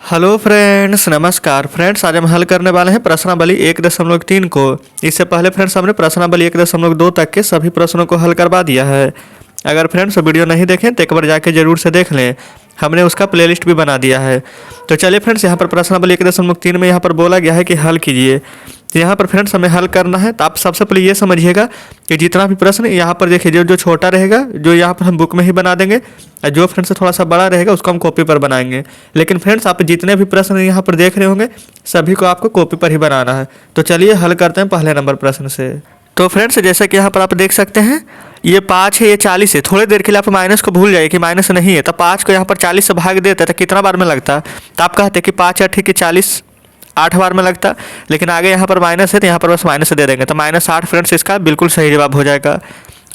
Hello friends, नमस्कार friends. आज हम हल करने वाले हैं प्रश्नावली 1.3 को। इससे पहले फ्रेंड्स हमने प्रश्नावली 1.2 तक के सभी प्रश्नों को हल करवा दिया है। अगर फ्रेंड्स वीडियो नहीं देखें तो एक बार जाके जरूर से देख लें, हमने उसका प्लेलिस्ट भी बना दिया है। तो चलिए फ्रेंड्स, यहाँ पर प्रश्नावली 1.3 में यहाँ पर बोला गया है कि हल कीजिए। तो यहाँ पर फ्रेंड्स हमें हल करना है। तो आप सबसे पहले ये समझिएगा कि जितना भी प्रश्न यहाँ पर देखिए, जो छोटा रहेगा जो यहाँ पर हम बुक में ही बना देंगे, और जो फ्रेंड्स थोड़ा सा बड़ा रहेगा उसको हम कॉपी पर बनाएंगे। लेकिन फ्रेंड्स आप जितने भी प्रश्न यहाँ पर देख रहे होंगे सभी को आपको कॉपी पर ही बनाना है। तो चलिए हल करते हैं पहले नंबर प्रश्न से। तो फ्रेंड्स जैसे कि यहाँ पर आप देख सकते हैं, ये 5 है, ये 40 है। थोड़ी देर के लिए आप माइनस को भूल जाइए कि माइनस नहीं है। तो 5 को यहाँ पर 40 से भाग देते तो कितना बार में लगता? तो आप कहते कि 5 या ठीक है 40 8 बार में लगता, लेकिन आगे यहाँ पर माइनस है तो यहाँ पर बस माइनस दे देंगे। तो -8 फ्रेंड्स इसका बिल्कुल सही जवाब हो जाएगा।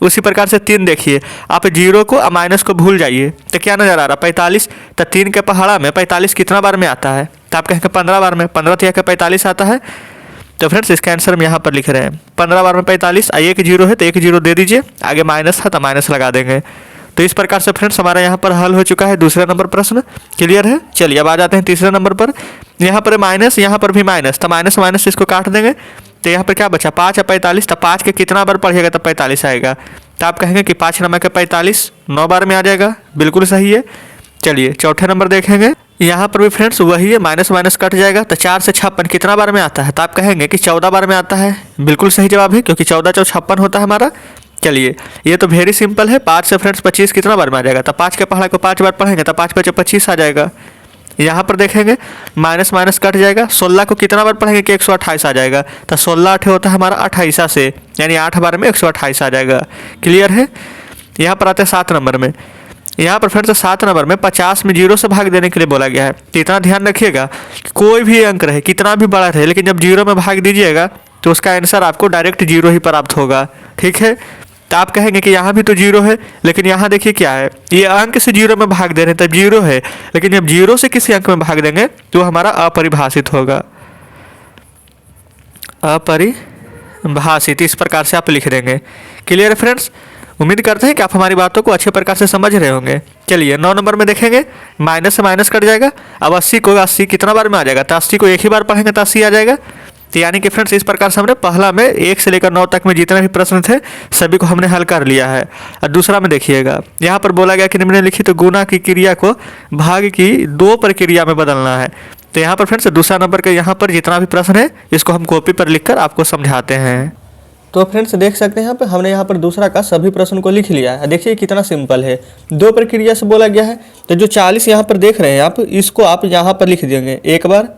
उसी प्रकार से 3 देखिए, आप 0 को और माइनस को भूल जाइए तो क्या नज़र आ रहा? 45। तो 3 के पहाड़ा में 45 कितना बार में आता है? तो आप कहेंगे 15 बार में। 15 तो यहाँ 45 आता है। तो फ्रेंड्स इसका आंसर हम यहाँ पर लिख रहे हैं 15 बार में 45। एक 0 है तो एक 0 दे दीजिए, आगे माइनस है तो माइनस लगा देंगे। तो इस प्रकार से फ्रेंड्स हमारा यहाँ पर हल हो चुका है दूसरा नंबर प्रश्न। क्लियर है? चलिए अब आ जाते हैं तीसरे नंबर पर। यहाँ पर माइनस, यहाँ पर भी माइनस, तो माइनस माइनस इसको काट देंगे। तो यहाँ पर क्या बचा? 5 या 45। तो 5 के कितना बार पढ़िएगा तब 45 आएगा? तो आप कहेंगे कि 5 नंबर के 45 9 बार में आ जाएगा। बिल्कुल सही है। चलिए चौथे नंबर देखेंगे। यहाँ पर भी फ्रेंड्स वही है, माइनस माइनस कट जाएगा। तो 4 से 56 कितना बार में आता है? तो आप कहेंगे कि 14 बार में आता है। बिल्कुल सही जवाब है, क्योंकि 14 × 56 होता है हमारा। चलिए ये तो वेरी सिंपल है। 5 से फ्रेंड्स 25 कितना बार में आ जाएगा? तो 5 के पहाड़ा को 5 बार पढ़ेंगे तो 5 × 5 = 25 आ जाएगा। यहाँ पर देखेंगे माइनस माइनस कट जाएगा। 16 को कितना बार पढ़ेंगे कि 128 आ जाएगा? तो 16 8 होता है हमारा 28 से, यानी 8 बार में 128 आ जाएगा। क्लियर है? यहाँ पर आते हैं 7 नंबर में। यहाँ पर फ्रेंड्स 7 नंबर में 50 में 0 से भाग देने के लिए बोला गया है। तो इतना ध्यान रखिएगा, कोई भी अंक रहे कितना भी बड़ा रहे, लेकिन जब 0 में भाग दीजिएगा तो उसका आंसर आपको डायरेक्ट 0 ही प्राप्त होगा। ठीक है? तो आप कहेंगे कि यहाँ भी तो 0 है, लेकिन यहाँ देखिए क्या है, ये अंक से 0 में भाग दे रहे हैं तब 0 है, लेकिन जब 0 से किसी अंक में भाग देंगे तो हमारा अपरिभाषित होगा। अपरिभाषित, इस प्रकार से आप लिख देंगे। क्लियर है फ्रेंड्स? उम्मीद करते हैं कि आप हमारी बातों को अच्छे प्रकार से समझ रहे होंगे। चलिए 9 नंबर में देखेंगे, माइनस से माइनस कट जाएगा। अब 80 कितना बार में आ जाएगा? तो 80 को एक ही बार पढ़ेंगे तो 80 आ जाएगा। तो यानी कि फ्रेंड्स इस प्रकार से हमने पहला में 1 से लेकर 9 तक में जितने भी प्रश्न थे सभी को हमने हल कर लिया है। और दूसरा में देखिएगा, यहाँ पर बोला गया कि निम्नलिखित गुणा की क्रिया को भाग की 2 प्रक्रिया में बदलना है। तो यहाँ पर फ्रेंड्स दूसरा नंबर का यहाँ पर जितना भी प्रश्न है इसको हम कॉपी पर लिखकर आपको समझाते हैं। तो फ्रेंड्स देख सकते हैं यहाँ पे हमने यहाँ पर दूसरा का सभी प्रश्न को लिख लिया है। देखिए कितना सिंपल है, 2 प्रक्रिया से बोला गया है। तो जो 40 यहाँ पर देख रहे हैं आप, इसको आप यहाँ पर लिख देंगे 1 बार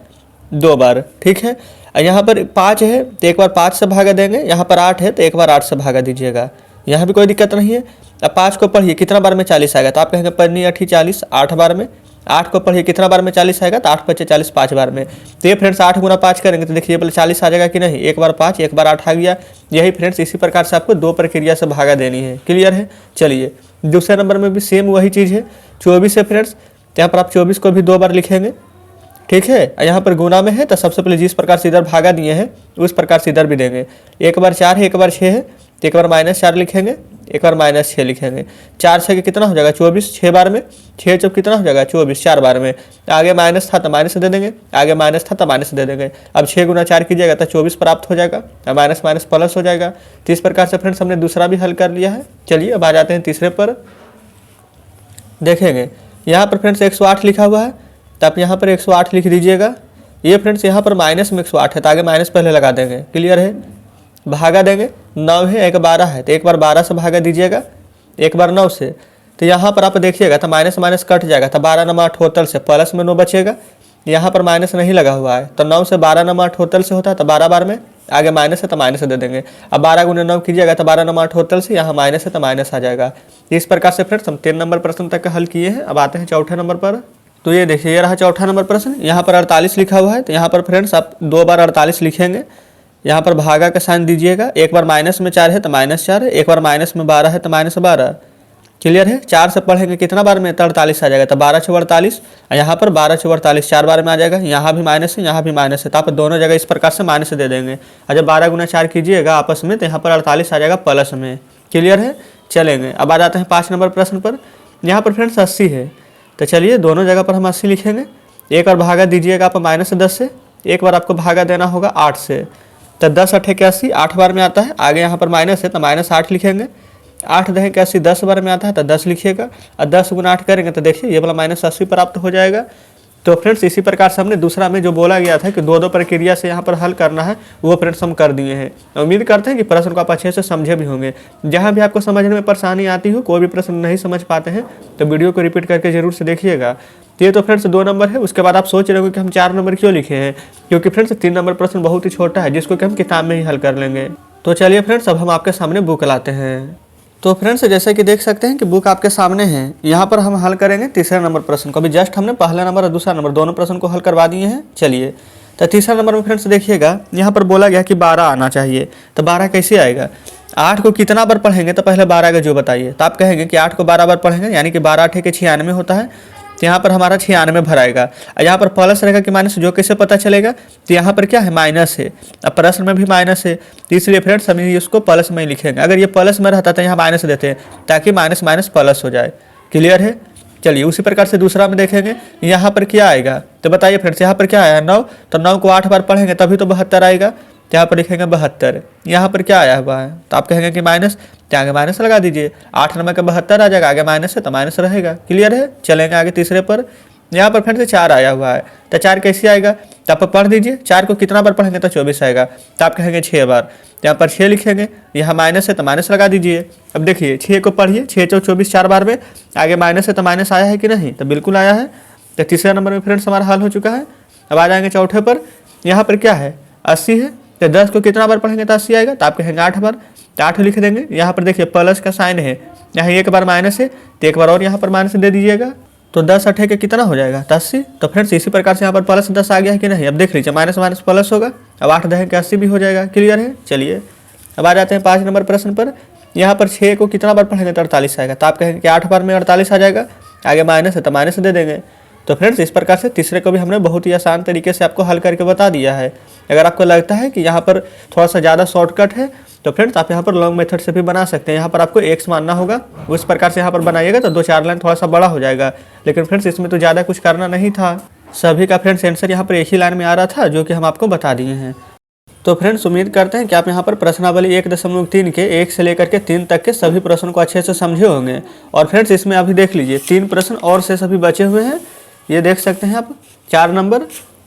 2 बार। ठीक है? यहाँ पर 5 है तो 1 बार 5 से भागा देंगे। यहाँ पर 8 है तो 1 बार 8 से भागा दीजिएगा। यहाँ भी कोई दिक्कत नहीं है। अब 5 को पढ़िए कितना बार में 40 आएगा? तो आप कहेंगे 5 × 8 = 40, 8 बार में। 8 को पढ़िए कितना बार में 40 आएगा? तो 8 × 5 = 40, 5 बार में। तो ये फ्रेंड्स 8 × 5 करेंगे तो देखिए पहले 40 आ जाएगा कि नहीं? 1 बार 5 1 बार 8 आ गया। यही फ्रेंड्स इसी प्रकार से आपको 2 प्रक्रिया से भागा देनी है। क्लियर है? चलिए दूसरे नंबर में भी सेम वही चीज़ है। 24 है फ्रेंड्स, यहाँ पर आप 24 को भी 2 बार लिखेंगे। ठीक है? यहाँ पर गुना में है तो सबसे पहले जिस प्रकार से इधर भागा दिए हैं उस प्रकार से इधर भी देंगे। 1 बार 4 है 1 बार 6 है तो 1 बार -4 लिखेंगे, 1 बार -6 लिखेंगे। 4 6 कितना हो जाएगा? 24, 6 बार में। 6 चौक कितना हो जाएगा? 24, 4 बार में। आगे माइनस था तो माइनस दे देंगे, आगे माइनस था तो माइनस दे देंगे। अब 6 × 4 कीजिएगा तो 24 प्राप्त हो जाएगा, माइनस माइनस प्लस हो जाएगा। तो इस प्रकार से फ्रेंड्स हमने दूसरा भी हल कर लिया है। चलिए अब आ जाते हैं तीसरे पर। देखेंगे यहाँ पर फ्रेंड्स 108 लिखा हुआ है, तो आप यहाँ पर 108 लिख दीजिएगा। ये फ्रेंड्स यहाँ पर माइनस में 108 है तो आगे माइनस पहले लगा देंगे। क्लियर है? भागा देंगे, 9 है 1 12 है तो 1 बार 12 से भागा दीजिएगा, 1 बार 9 से। तो यहाँ पर आप देखिएगा तो माइनस माइनस कट जाएगा। तो 12 × 8 होतल से प्लस में 9 बचेगा। यहाँ पर माइनस नहीं लगा हुआ है तो 9 से 12 × 8 होतल से होता है तो 12 बार में। आगे माइनस है तो माइनस दे देंगे। अब 12 × 9 कीजिएगा तो 12 × 8 होतल से, यहाँ माइनस है तो माइनस आ जाएगा। इस प्रकार से फ्रेंड्स हम 3 नंबर प्रश्न तक का हल किए हैं। अब आते हैं चौथे नंबर पर। तो ये देखिए ये रहा चौथा नंबर प्रश्न। यहाँ पर 48 लिखा हुआ है तो यहाँ पर फ्रेंड्स आप 2 बार 48 लिखेंगे। यहाँ पर भागा का साइन दीजिएगा। 1 बार माइनस में 4 है तो -4, 1 बार माइनस में 12 है तो -12। क्लियर है? 4 से पढ़ेंगे कितना बार में? तो 48 आ जाएगा। तो 12 × 48, यहाँ पर 12 × 48 4 बार में आ जाएगा। यहाँ भी माइनस है, यहाँ भी माइनस है, तो आप दोनों जगह इस प्रकार से माइनस दे देंगे। और जब 12 × 4 कीजिएगा आपस में तो यहाँ पर 48 आ जाएगा प्लस में। क्लियर है? चलेंगे अब आ जाते हैं 5 नंबर प्रश्न पर। यहाँ पर फ्रेंड्स 80 है तो चलिए दोनों जगह पर हम 80 लिखेंगे। एक बार भागा दीजिएगा आप -10 से, एक बार आपको भागा देना होगा 8 से। तो 10 8 81, 8 बार में आता है। आगे यहाँ पर माइनस है तो -8 लिखेंगे। 8 10 81 10 बार में आता है तो 10 लिखिएगा, और 10 गुना 8 करेंगे तो देखिए ये वाला -80 प्राप्त हो जाएगा। तो फ्रेंड्स इसी प्रकार से हमने दूसरा में जो बोला गया था कि 2-2 प्रक्रिया से यहाँ पर हल करना है, वो फ्रेंड्स हम कर दिए हैं। उम्मीद करते हैं कि प्रश्न को आप अच्छे से समझे भी होंगे। जहाँ भी आपको समझने में परेशानी आती हो, कोई भी प्रश्न नहीं समझ पाते हैं, तो वीडियो को रिपीट करके जरूर से देखिएगा। ये तो फ्रेंड्स 2 नंबर है। उसके बाद आप सोच रहे हो कि हम 4 नंबर क्यों लिखे हैं, क्योंकि फ्रेंड्स 3 नंबर प्रश्न बहुत ही छोटा है, जिसको कि हम किताब में ही हल कर लेंगे। तो चलिए फ्रेंड्स अब हम आपके सामने बुक लाते हैं। तो फ्रेंड्स जैसे कि देख सकते हैं कि बुक आपके सामने है। यहाँ पर हम हल करेंगे तीसरे नंबर प्रश्न को। अभी जस्ट हमने पहला नंबर और दूसरा नंबर दोनों प्रश्न को हल करवा दिए हैं। चलिए तो तीसरा नंबर में फ्रेंड्स देखिएगा, यहाँ पर बोला गया कि 12 आना चाहिए। तो 12 कैसे आएगा? 8 को कितना बार पढ़ेंगे तो पहले 12 का जो बताइए। तो आप कहेंगे कि 8 को 12 बार पढ़ेंगे, यानी कि 12 8 के 96 होता है। तो यहाँ पर हमारा 96 भराएगा। यहाँ पर प्लस रहेगा कि माइनस, जो कैसे पता चलेगा? तो यहाँ पर क्या है, माइनस है। अब प्रश्न में भी माइनस है, तो इसलिए फ्रेंड्स हम इसको प्लस में ही लिखेंगे। अगर ये प्लस में रहता तो यहाँ माइनस देते हैं, ताकि माइनस माइनस प्लस हो जाए। क्लियर है? चलिए उसी प्रकार से दूसरा में देखेंगे, यहाँ पर क्या आएगा तो बताइए फ्रेंड्स। यहाँ पर क्या आया, 9। तो 9 को 8 बार पढ़ेंगे तभी तो 72 आएगा। तो यहाँ पर लिखेंगे 72। यहाँ पर क्या आया हुआ है तो आप कहेंगे कि माइनस, तो आगे माइनस लगा दीजिए। 8 नंबर का 72 आ जाएगा, आगे माइनस है तो माइनस रहेगा। क्लियर है? चलेंगे आगे तीसरे पर। यहाँ पर फिर से 4 आया हुआ है, तो 4 कैसे आएगा तो आप पढ़ दीजिए। 4 को कितना बार पढ़ेंगे तो 24 आएगा। तो आप कहेंगे 6 बार। तो यहाँ पर 6 लिखेंगे, यहाँ माइनस है तो माइनस लगा दीजिए। अब देखिए 6 को पढ़िए, 6 4 24 4 बार में, आगे माइनस है तो माइनस आया है कि नहीं? तो बिल्कुल आया है। तो तीसरे नंबर में फ्रेंड्स हमारा हल हो चुका है। अब आ जाएंगे चौथे पर। यहाँ पर क्या है, 80 है। तो 10 को कितना बार पढ़ेंगे तो 80 आएगा। तो आप कहेंगे 8 बार। तो 8 लिख देंगे। यहाँ पर देखिए प्लस का साइन है, यहाँ एक बार माइनस है तो एक बार और यहाँ पर माइनस दे दीजिएगा। तो 10 8 के कितना हो जाएगा, 80। तो फ्रेंड्स इसी प्रकार से यहाँ पर प्लस 10 आ गया है कि नहीं? अब देख लीजिए, माइनस माइनस प्लस होगा। अब 8 10 के 80 भी हो जाएगा। क्लियर है? चलिए अब आ जाते हैं 5 नंबर प्रश्न पर। यहाँ पर 6 को कितना बार पढ़ेंगे तो 48 आएगा। तो आप कहेंगे कि 8 बार में 48 आ जाएगा, आगे माइनस है तो माइनस दे देंगे। तो फ्रेंड्स इस प्रकार से तीसरे को भी हमने बहुत ही आसान तरीके से आपको हल करके बता दिया है। अगर आपको लगता है कि यहाँ पर थोड़ा सा ज़्यादा शॉर्टकट है, तो फ्रेंड्स आप यहाँ पर लॉन्ग मेथड से भी बना सकते हैं। यहाँ पर आपको एक्स मानना होगा, उस प्रकार से यहाँ पर बनाइएगा तो 2-4 लाइन थोड़ा सा बड़ा हो जाएगा। लेकिन फ्रेंड्स इसमें तो ज़्यादा कुछ करना नहीं था, सभी का फ्रेंड्स आंसर यहाँ पर एक ही लाइन में आ रहा था, जो कि हम आपको बता दिए हैं। तो फ्रेंड्स उम्मीद करते हैं कि आप यहाँ पर प्रश्नावली 1.3 के 1 से लेकर के 3 तक के सभी प्रश्नों को अच्छे से समझे होंगे। और फ्रेंड्स इसमें अभी देख लीजिए 3 प्रश्न और से सभी बचे हुए हैं। ये देख सकते हैं आप, 4 नंबर,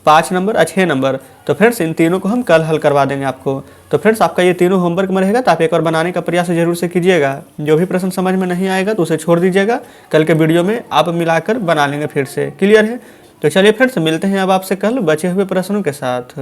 5 नंबर और 6 नंबर। तो फ्रेंड्स इन तीनों को हम कल हल करवा देंगे आपको। तो फ्रेंड्स आपका ये तीनों होमवर्क में रहेगा, तो आप एक बार बनाने का प्रयास जरूर से कीजिएगा। जो भी प्रश्न समझ में नहीं आएगा तो उसे छोड़ दीजिएगा, कल के वीडियो में आप मिलाकर बना लेंगे फिर से। क्लियर है? तो चलिए फ्रेंड्स मिलते हैं अब आपसे कल बचे हुए प्रश्नों के साथ।